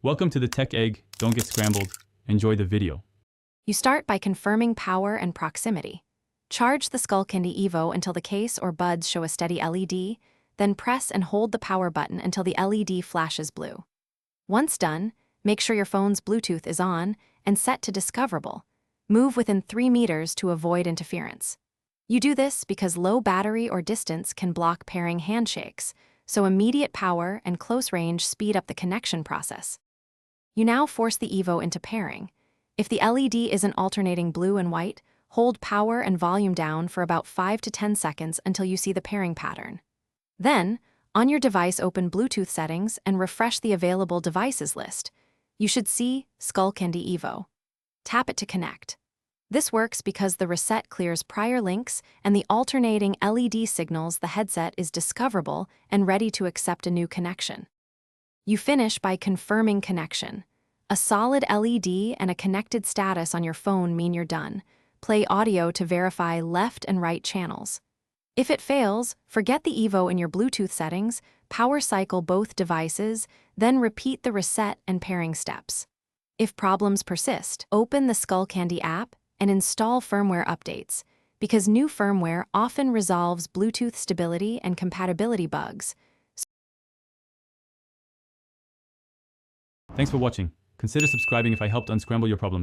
Welcome to the Tech Egg. Don't get scrambled. Enjoy the video. You start by confirming power and proximity. Charge the Skullcandy Evo until the case or buds show a steady LED, then press and hold the power button until the LED flashes blue. Once done, make sure your phone's Bluetooth is on and set to discoverable. Move within 3 meters to avoid interference. You do this because low battery or distance can block pairing handshakes, so immediate power and close range speed up the connection process. You now force the Evo into pairing. If the LED isn't alternating blue and white, hold power and volume down for about 5 to 10 seconds until you see the pairing pattern. Then, on your device, open Bluetooth settings and refresh the available devices list. You should see Skullcandy Evo. Tap it to connect. This works because the reset clears prior links and the alternating LED signals the headset is discoverable and ready to accept a new connection. You finish by confirming connection. A solid LED and a connected status on your phone mean you're done. Play audio to verify left and right channels. If it fails, forget the Evo in your Bluetooth settings, power cycle both devices, then repeat the reset and pairing steps. If problems persist, open the Skullcandy app and install firmware updates, because new firmware often resolves Bluetooth stability and compatibility bugs. Thanks for watching. Consider subscribing if I helped unscramble your problems.